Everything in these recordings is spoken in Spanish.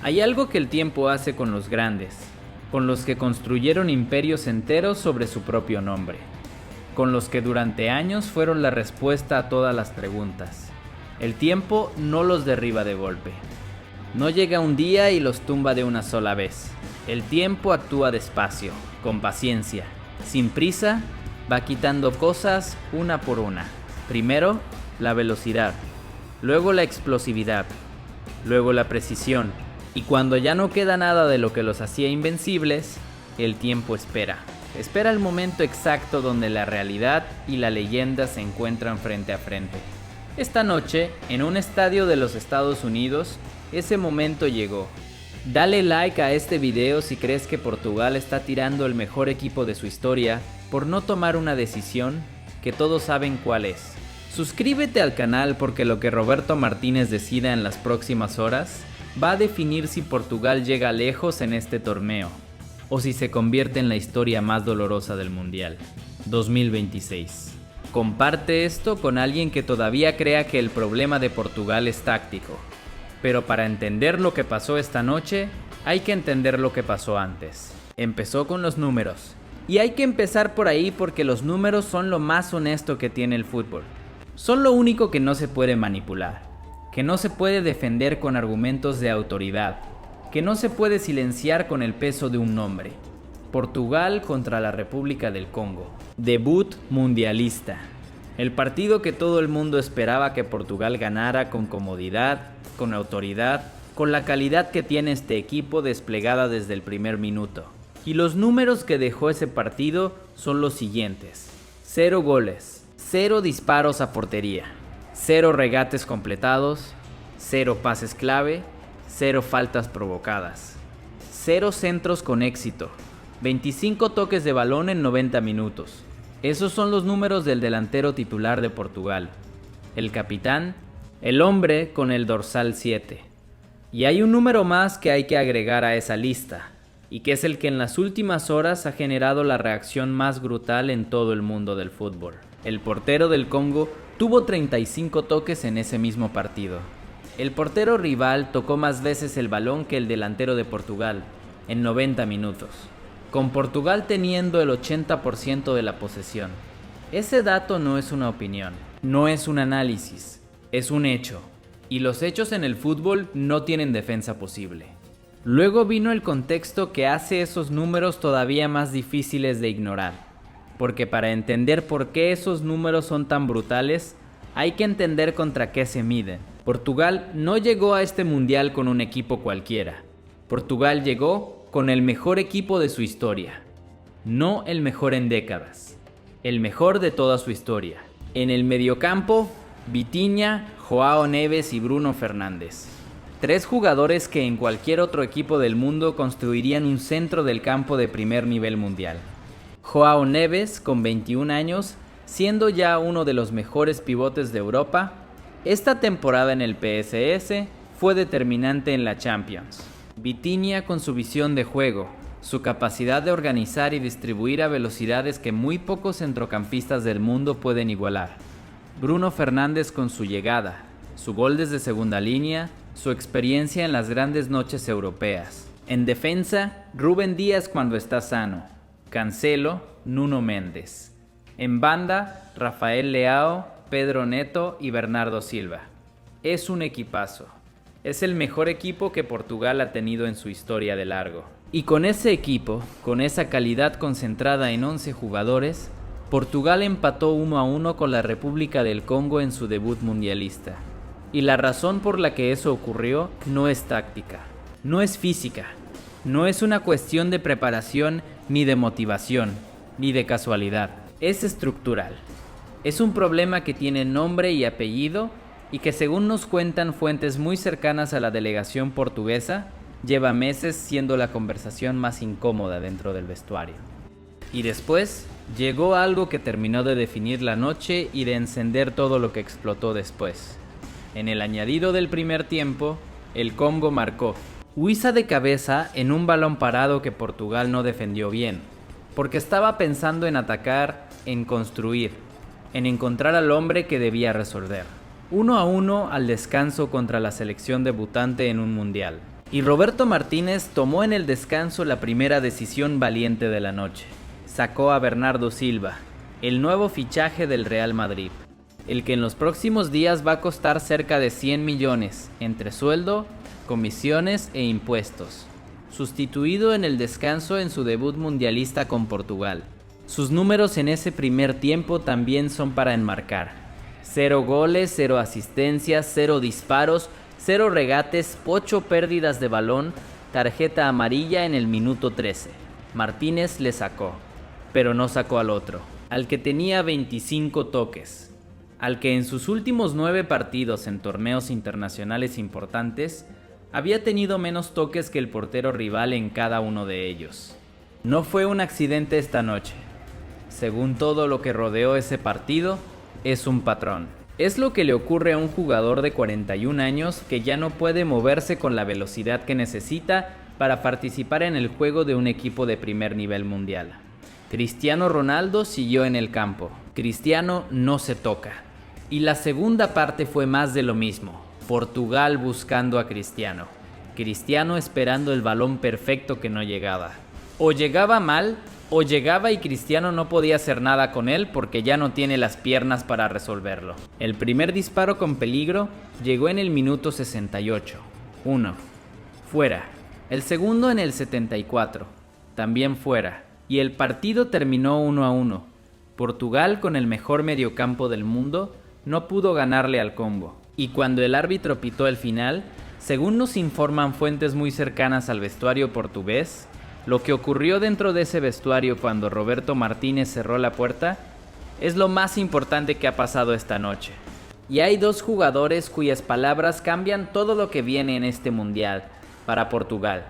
Hay algo que el tiempo hace con los grandes, con los que construyeron imperios enteros sobre su propio nombre, con los que durante años fueron la respuesta a todas las preguntas. El tiempo no los derriba de golpe. No llega un día y los tumba de una sola vez. El tiempo actúa despacio, con paciencia, sin prisa, va quitando cosas una por una. Primero, la velocidad, luego la explosividad, luego la precisión. Y cuando ya no queda nada de lo que los hacía invencibles, el tiempo espera. Espera el momento exacto donde la realidad y la leyenda se encuentran frente a frente. Esta noche, en un estadio de los Estados Unidos, ese momento llegó. Dale like a este video si crees que Portugal está tirando el mejor equipo de su historia por no tomar una decisión que todos saben cuál es. Suscríbete al canal porque lo que Roberto Martínez decida en las próximas horas va a definir si Portugal llega lejos en este torneo o si se convierte en la historia más dolorosa del Mundial 2026. Comparte esto con alguien que todavía crea que el problema de Portugal es táctico. Pero para entender lo que pasó esta noche, hay que entender lo que pasó antes. Empezó con los números. Y hay que empezar por ahí porque los números son lo más honesto que tiene el fútbol. Son lo único que no se puede manipular, que no se puede defender con argumentos de autoridad, que no se puede silenciar con el peso de un nombre. Portugal contra la República del Congo. Debut mundialista. El partido que todo el mundo esperaba que Portugal ganara con comodidad, con autoridad, con la calidad que tiene este equipo desplegada desde el primer minuto. Y los números que dejó ese partido son los siguientes: 0 goles, 0 disparos a portería, 0 regates completados, 0 pases clave, 0 faltas provocadas, 0 centros con éxito, 25 toques de balón en 90 minutos. Esos son los números del delantero titular de Portugal, el capitán, el hombre con el dorsal 7. Y hay un número más que hay que agregar a esa lista, y que es el que en las últimas horas ha generado la reacción más brutal en todo el mundo del fútbol. El portero del Congo tuvo 35 toques en ese mismo partido. El portero rival tocó más veces el balón que el delantero de Portugal, en 90 minutos, con Portugal teniendo el 80% de la posesión. Ese dato no es una opinión, no es un análisis, es un hecho. Y los hechos en el fútbol no tienen defensa posible. Luego vino el contexto que hace esos números todavía más difíciles de ignorar. Porque para entender por qué esos números son tan brutales, hay que entender contra qué se miden. Portugal no llegó a este mundial con un equipo cualquiera. Portugal llegó con el mejor equipo de su historia. No el mejor en décadas, el mejor de toda su historia. En el mediocampo, Vitinha, João Neves y Bruno Fernández. 3 jugadores que en cualquier otro equipo del mundo construirían un centro del campo de primer nivel mundial. João Neves, con 21 años, siendo ya uno de los mejores pivotes de Europa, esta temporada en el PSS fue determinante en la Champions. Vitinha con su visión de juego, su capacidad de organizar y distribuir a velocidades que muy pocos centrocampistas del mundo pueden igualar. Bruno Fernández con su llegada, su gol desde segunda línea, su experiencia en las grandes noches europeas. En defensa, Rúben Díaz cuando está sano, Cancelo, Nuno Méndez. En banda, Rafael Leao, Pedro Neto y Bernardo Silva. Es un equipazo. Es el mejor equipo que Portugal ha tenido en su historia de largo. Y con ese equipo, con esa calidad concentrada en 11 jugadores, Portugal empató 1-1 con la República del Congo en su debut mundialista. Y la razón por la que eso ocurrió no es táctica, no es física, no es una cuestión de preparación ni de motivación, ni de casualidad. Es estructural. Es un problema que tiene nombre y apellido y que, según nos cuentan fuentes muy cercanas a la delegación portuguesa, lleva meses siendo la conversación más incómoda dentro del vestuario. Y después llegó algo que terminó de definir la noche y de encender todo lo que explotó después. En el añadido del primer tiempo, el Congo marcó. Huiza de cabeza en un balón parado que Portugal no defendió bien, porque estaba pensando en atacar, en construir, en encontrar al hombre que debía resolver. 1-1 al descanso contra la selección debutante en un mundial. Y Roberto Martínez tomó en el descanso la primera decisión valiente de la noche. Sacó a Bernardo Silva, el nuevo fichaje del Real Madrid, el que en los próximos días va a costar cerca de 100 millones, entre sueldo, comisiones e impuestos. Sustituido en el descanso en su debut mundialista con Portugal. Sus números en ese primer tiempo también son para enmarcar. 0 goles, 0 asistencias, 0 disparos, 0 regates, 8 pérdidas de balón, tarjeta amarilla en el minuto 13. Martínez le sacó, pero no sacó al otro, al que tenía 25 toques, al que en sus últimos 9 partidos en torneos internacionales importantes había tenido menos toques que el portero rival en cada uno de ellos. No fue un accidente esta noche. Según todo lo que rodeó ese partido, es un patrón. Es lo que le ocurre a un jugador de 41 años que ya no puede moverse con la velocidad que necesita para participar en el juego de un equipo de primer nivel mundial. Cristiano Ronaldo siguió en el campo. Cristiano no se toca. Y la segunda parte fue más de lo mismo. Portugal buscando a Cristiano. Cristiano esperando el balón perfecto que no llegaba. O llegaba mal, o llegaba y Cristiano no podía hacer nada con él porque ya no tiene las piernas para resolverlo. El primer disparo con peligro llegó en el minuto 68. 1. Fuera. El segundo en el 74. También fuera. Y el partido terminó 1-1. Portugal, con el mejor mediocampo del mundo, no pudo ganarle al Congo. Y cuando el árbitro pitó el final, según nos informan fuentes muy cercanas al vestuario portugués, lo que ocurrió dentro de ese vestuario cuando Roberto Martínez cerró la puerta es lo más importante que ha pasado esta noche. Y hay 2 jugadores cuyas palabras cambian todo lo que viene en este mundial para Portugal.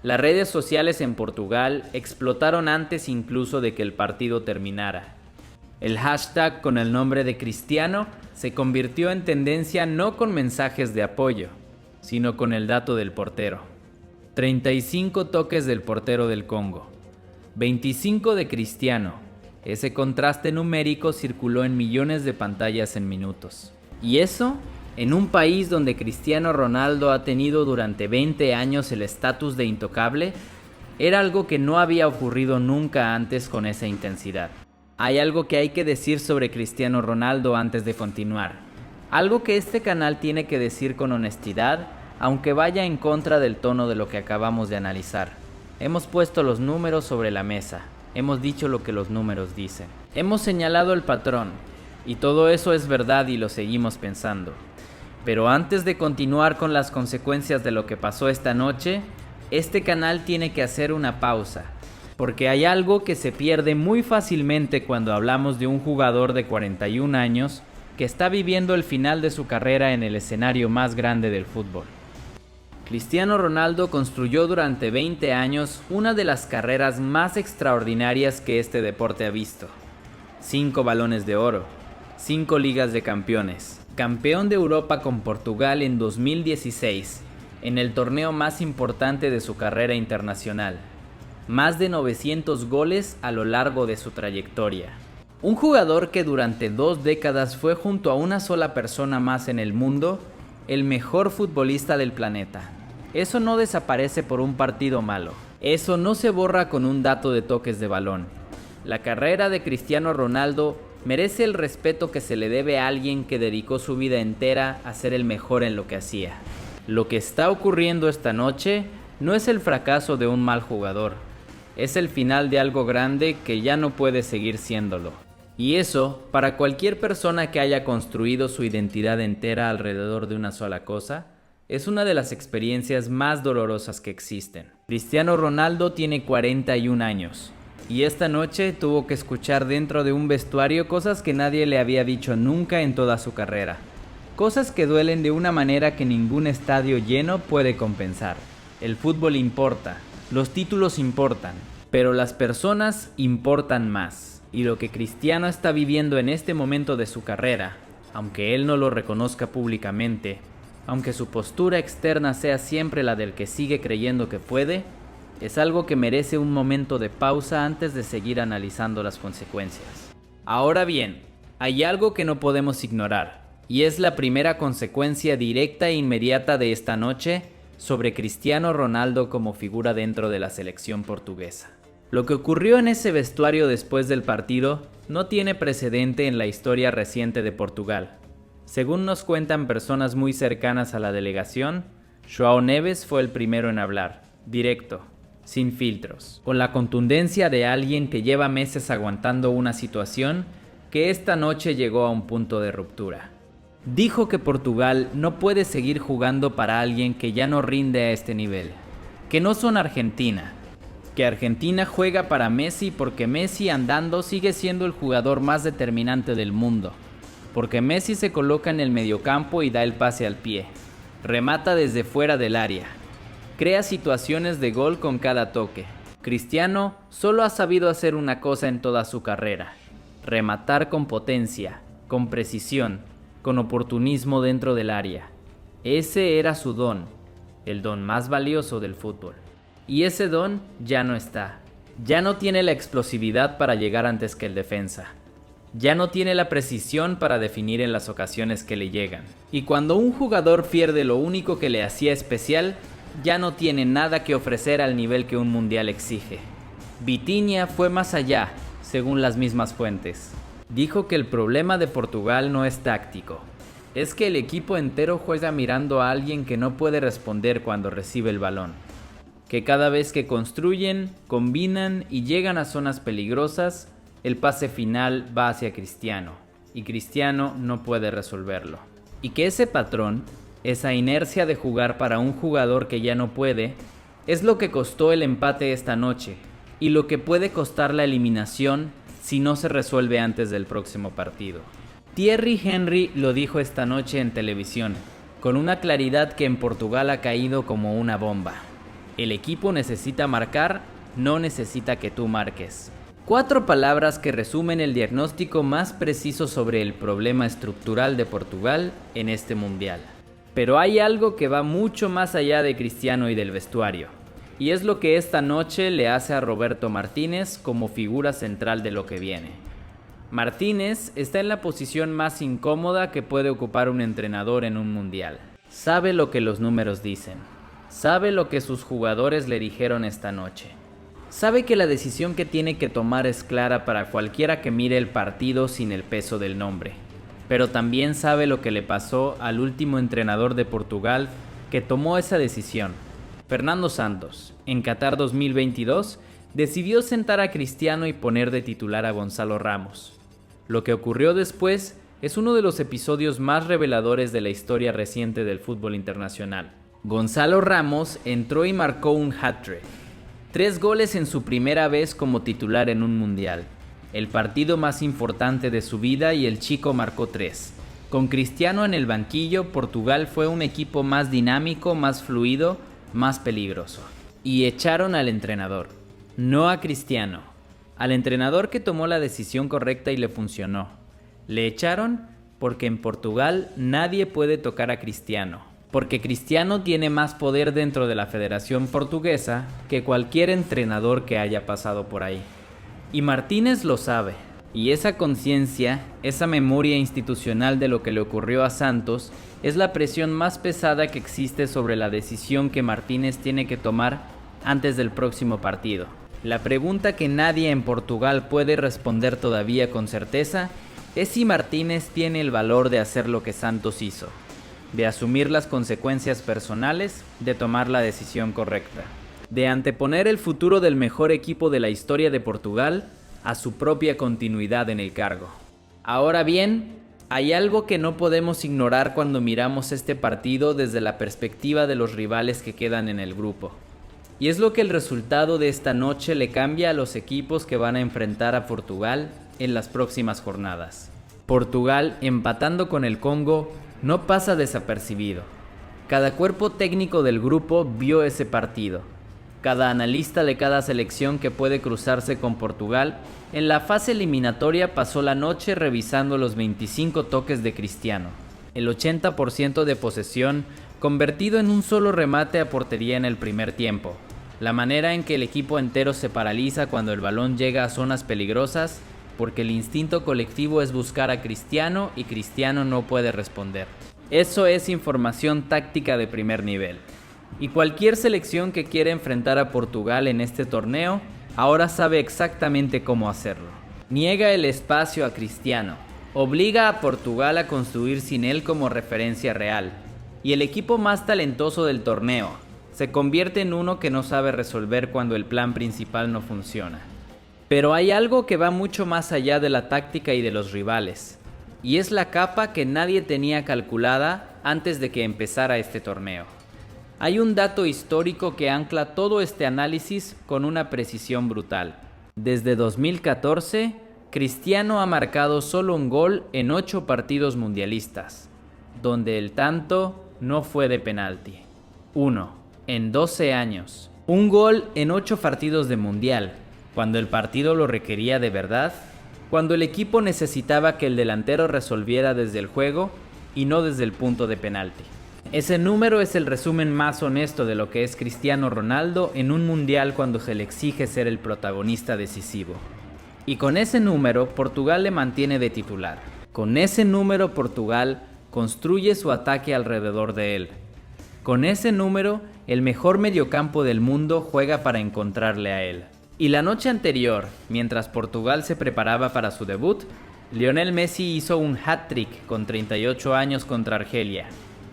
Las redes sociales en Portugal explotaron antes incluso de que el partido terminara. El hashtag con el nombre de Cristiano se convirtió en tendencia no con mensajes de apoyo, sino con el dato del portero. 35 toques del portero del Congo, 25 de Cristiano. Ese contraste numérico circuló en millones de pantallas en minutos. Y eso, en un país donde Cristiano Ronaldo ha tenido durante 20 años el estatus de intocable, era algo que no había ocurrido nunca antes con esa intensidad. Hay algo que hay que decir sobre Cristiano Ronaldo antes de continuar. Algo que este canal tiene que decir con honestidad, aunque vaya en contra del tono de lo que acabamos de analizar. Hemos puesto los números sobre la mesa. Hemos dicho lo que los números dicen. Hemos señalado el patrón. Y todo eso es verdad y lo seguimos pensando. Pero antes de continuar con las consecuencias de lo que pasó esta noche, este canal tiene que hacer una pausa. Porque hay algo que se pierde muy fácilmente cuando hablamos de un jugador de 41 años que está viviendo el final de su carrera en el escenario más grande del fútbol. Cristiano Ronaldo construyó durante 20 años una de las carreras más extraordinarias que este deporte ha visto. 5 balones de oro, 5 ligas de campeones, campeón de Europa con Portugal en 2016, en el torneo más importante de su carrera internacional. Más de 900 goles a lo largo de su trayectoria. Un jugador que durante 2 décadas fue junto a una sola persona más en el mundo, el mejor futbolista del planeta. Eso no desaparece por un partido malo. Eso no se borra con un dato de toques de balón. La carrera de Cristiano Ronaldo merece el respeto que se le debe a alguien que dedicó su vida entera a ser el mejor en lo que hacía. Lo que está ocurriendo esta noche no es el fracaso de un mal jugador. Es el final de algo grande que ya no puede seguir siéndolo. Y eso, para cualquier persona que haya construido su identidad entera alrededor de una sola cosa, es una de las experiencias más dolorosas que existen. Cristiano Ronaldo tiene 41 años. Y esta noche tuvo que escuchar dentro de un vestuario cosas que nadie le había dicho nunca en toda su carrera. Cosas que duelen de una manera que ningún estadio lleno puede compensar. El fútbol importa. Los títulos importan, pero las personas importan más. Y lo que Cristiano está viviendo en este momento de su carrera, aunque él no lo reconozca públicamente, aunque su postura externa sea siempre la del que sigue creyendo que puede, es algo que merece un momento de pausa antes de seguir analizando las consecuencias. Ahora bien, hay algo que no podemos ignorar, y es la primera consecuencia directa e inmediata de esta noche, sobre Cristiano Ronaldo como figura dentro de la selección portuguesa. Lo que ocurrió en ese vestuario después del partido no tiene precedente en la historia reciente de Portugal. Según nos cuentan personas muy cercanas a la delegación, João Neves fue el primero en hablar, directo, sin filtros, con la contundencia de alguien que lleva meses aguantando una situación que esta noche llegó a un punto de ruptura. Dijo que Portugal no puede seguir jugando para alguien que ya no rinde a este nivel, que no son Argentina, que Argentina juega para Messi porque Messi andando sigue siendo el jugador más determinante del mundo, porque Messi se coloca en el mediocampo y da el pase al pie, remata desde fuera del área, crea situaciones de gol con cada toque. Cristiano solo ha sabido hacer una cosa en toda su carrera: rematar con potencia, con precisión, con oportunismo dentro del área. Ese era su don, el don más valioso del fútbol. Y ese don ya no está. Ya no tiene la explosividad para llegar antes que el defensa. Ya no tiene la precisión para definir en las ocasiones que le llegan. Y cuando un jugador pierde lo único que le hacía especial, ya no tiene nada que ofrecer al nivel que un mundial exige. Vitinha fue más allá, según las mismas fuentes. Dijo que el problema de Portugal no es táctico, es que el equipo entero juega mirando a alguien que no puede responder cuando recibe el balón. Que cada vez que construyen, combinan y llegan a zonas peligrosas, el pase final va hacia Cristiano, y Cristiano no puede resolverlo. Y que ese patrón, esa inercia de jugar para un jugador que ya no puede, es lo que costó el empate esta noche, y lo que puede costar la eliminación si no se resuelve antes del próximo partido. Thierry Henry lo dijo esta noche en televisión, con una claridad que en Portugal ha caído como una bomba. El equipo necesita marcar, no necesita que tú marques. 4 palabras que resumen el diagnóstico más preciso sobre el problema estructural de Portugal en este mundial. Pero hay algo que va mucho más allá de Cristiano y del vestuario, y es lo que esta noche le hace a Roberto Martínez como figura central de lo que viene. Martínez está en la posición más incómoda que puede ocupar un entrenador en un mundial. Sabe lo que los números dicen. Sabe lo que sus jugadores le dijeron esta noche. Sabe que la decisión que tiene que tomar es clara para cualquiera que mire el partido sin el peso del nombre. Pero también sabe lo que le pasó al último entrenador de Portugal que tomó esa decisión. Fernando Santos, en Qatar 2022, decidió sentar a Cristiano y poner de titular a Gonzalo Ramos. Lo que ocurrió después es uno de los episodios más reveladores de la historia reciente del fútbol internacional. Gonzalo Ramos entró y marcó un hat-trick. 3 goles en su primera vez como titular en un mundial. El partido más importante de su vida y el chico marcó 3. Con Cristiano en el banquillo, Portugal fue un equipo más dinámico, más fluido, más peligroso. Y echaron al entrenador, no a Cristiano. Al entrenador que tomó la decisión correcta y le funcionó. Le echaron porque en Portugal nadie puede tocar a Cristiano. Porque Cristiano tiene más poder dentro de la Federación Portuguesa que cualquier entrenador que haya pasado por ahí. Y Martínez lo sabe. Y esa conciencia, esa memoria institucional de lo que le ocurrió a Santos, es la presión más pesada que existe sobre la decisión que Martínez tiene que tomar antes del próximo partido. La pregunta que nadie en Portugal puede responder todavía con certeza es si Martínez tiene el valor de hacer lo que Santos hizo, de asumir las consecuencias personales, de tomar la decisión correcta, de anteponer el futuro del mejor equipo de la historia de Portugal a su propia continuidad en el cargo. Ahora bien, hay algo que no podemos ignorar cuando miramos este partido desde la perspectiva de los rivales que quedan en el grupo. Y es lo que el resultado de esta noche le cambia a los equipos que van a enfrentar a Portugal en las próximas jornadas. Portugal, empatando con el Congo, no pasa desapercibido. Cada cuerpo técnico del grupo vio ese partido. Cada analista de cada selección que puede cruzarse con Portugal en la fase eliminatoria pasó la noche revisando los 25 toques de Cristiano, el 80% de posesión convertido en un solo remate a portería en el primer tiempo, la manera en que el equipo entero se paraliza cuando el balón llega a zonas peligrosas porque el instinto colectivo es buscar a Cristiano y Cristiano no puede responder. Eso es información táctica de primer nivel. Y cualquier selección que quiera enfrentar a Portugal en este torneo, ahora sabe exactamente cómo hacerlo. Niega el espacio a Cristiano, obliga a Portugal a construir sin él como referencia real, y el equipo más talentoso del torneo se convierte en uno que no sabe resolver cuando el plan principal no funciona. Pero hay algo que va mucho más allá de la táctica y de los rivales, y es la capa que nadie tenía calculada antes de que empezara este torneo. Hay un dato histórico que ancla todo este análisis con una precisión brutal. Desde 2014, Cristiano ha marcado solo un gol en 8 partidos mundialistas, donde el tanto no fue de penalti. 1 en 12 años. Un gol en 8 partidos de mundial, cuando el partido lo requería de verdad, cuando el equipo necesitaba que el delantero resolviera desde el juego y no desde el punto de penalti. Ese número es el resumen más honesto de lo que es Cristiano Ronaldo en un mundial cuando se le exige ser el protagonista decisivo. Y con ese número, Portugal le mantiene de titular. Con ese número, Portugal construye su ataque alrededor de él. Con ese número, el mejor mediocampo del mundo juega para encontrarle a él. Y la noche anterior, mientras Portugal se preparaba para su debut, Lionel Messi hizo un hat-trick con 38 años contra Argelia.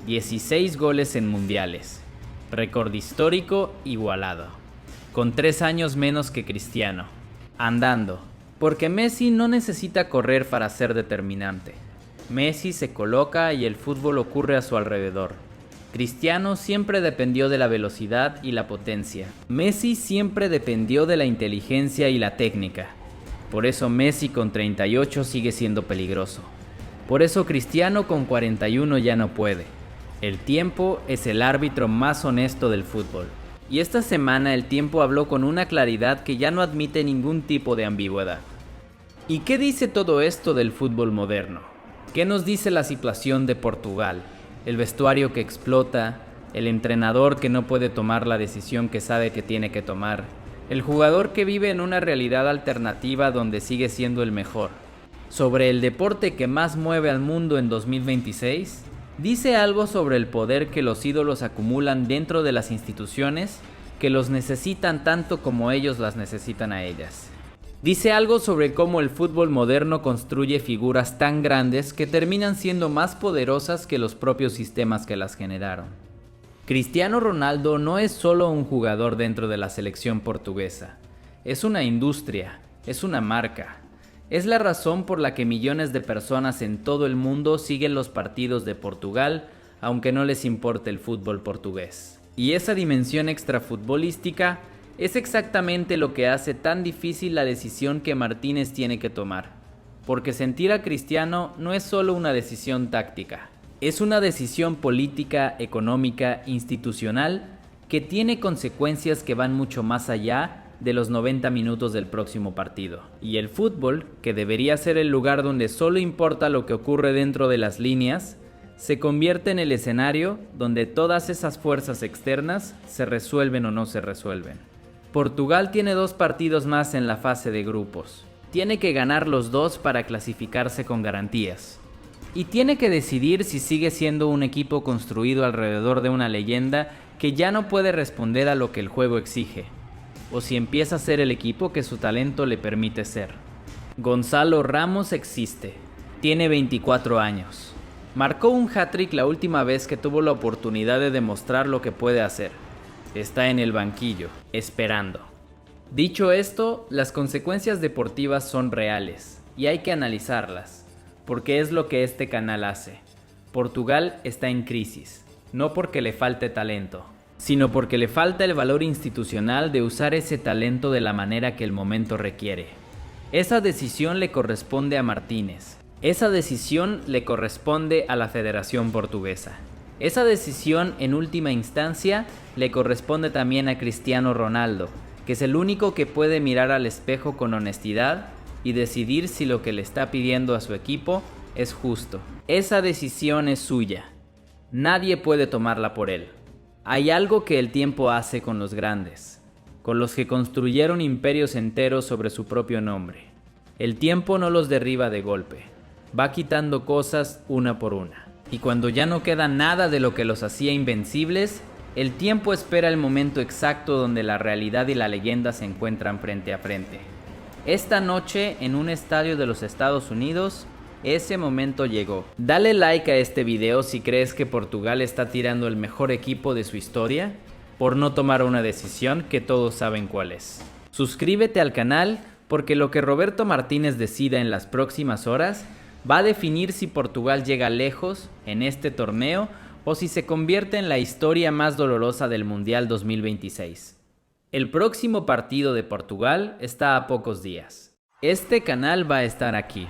16 goles en mundiales. Récord histórico igualado. Con 3 años menos que Cristiano. Andando. Porque Messi no necesita correr para ser determinante. Messi se coloca y el fútbol ocurre a su alrededor. Cristiano siempre dependió de la velocidad y la potencia. Messi siempre dependió de la inteligencia y la técnica. Por eso Messi con 38 sigue siendo peligroso. Por eso Cristiano con 41 ya no puede. El tiempo es el árbitro más honesto del fútbol. Y esta semana el tiempo habló con una claridad que ya no admite ningún tipo de ambigüedad. ¿Y qué dice todo esto del fútbol moderno? ¿Qué nos dice la situación de Portugal? El vestuario que explota, el entrenador que no puede tomar la decisión que sabe que tiene que tomar, el jugador que vive en una realidad alternativa donde sigue siendo el mejor. Sobre el deporte que más mueve al mundo en 2026, dice algo sobre el poder que los ídolos acumulan dentro de las instituciones que los necesitan tanto como ellos las necesitan a ellas. Dice algo sobre cómo el fútbol moderno construye figuras tan grandes que terminan siendo más poderosas que los propios sistemas que las generaron. Cristiano Ronaldo no es solo un jugador dentro de la selección portuguesa, es una industria, es una marca. Es la razón por la que millones de personas en todo el mundo siguen los partidos de Portugal, aunque no les importe el fútbol portugués. Y esa dimensión extrafutbolística es exactamente lo que hace tan difícil la decisión que Martínez tiene que tomar. Porque sentir a Cristiano no es solo una decisión táctica, es una decisión política, económica, institucional, que tiene consecuencias que van mucho más allá de los 90 minutos del próximo partido. Y el fútbol, que debería ser el lugar donde solo importa lo que ocurre dentro de las líneas, se convierte en el escenario donde todas esas fuerzas externas se resuelven o no se resuelven. Portugal tiene 2 partidos más en la fase de grupos. Tiene que ganar los 2 para clasificarse con garantías. Y tiene que decidir si sigue siendo un equipo construido alrededor de una leyenda que ya no puede responder a lo que el juego exige, o si empieza a ser el equipo que su talento le permite ser. Gonzalo Ramos existe. Tiene 24 años. Marcó un hat-trick la última vez que tuvo la oportunidad de demostrar lo que puede hacer. Está en el banquillo, esperando. Dicho esto, las consecuencias deportivas son reales y hay que analizarlas, porque es lo que este canal hace. Portugal está en crisis, no porque le falte talento, sino porque le falta el valor institucional de usar ese talento de la manera que el momento requiere. Esa decisión le corresponde a Martínez. Esa decisión le corresponde a la Federación Portuguesa. Esa decisión, en última instancia, le corresponde también a Cristiano Ronaldo, que es el único que puede mirar al espejo con honestidad y decidir si lo que le está pidiendo a su equipo es justo. Esa decisión es suya. Nadie puede tomarla por él. Hay algo que el tiempo hace con los grandes, con los que construyeron imperios enteros sobre su propio nombre. El tiempo no los derriba de golpe, va quitando cosas una por una. Y cuando ya no queda nada de lo que los hacía invencibles, El tiempo espera el momento exacto donde la realidad y la leyenda se encuentran frente a frente. Esta noche, en un estadio de los Estados Unidos, ese momento llegó. Dale like a este video si crees que Portugal está tirando el mejor equipo de su historia por no tomar una decisión que todos saben cuál es. Suscríbete al canal porque lo que Roberto Martínez decida en las próximas horas va a definir si Portugal llega lejos en este torneo o si se convierte en la historia más dolorosa del Mundial 2026. El próximo partido de Portugal está a pocos días. Este canal va a estar aquí.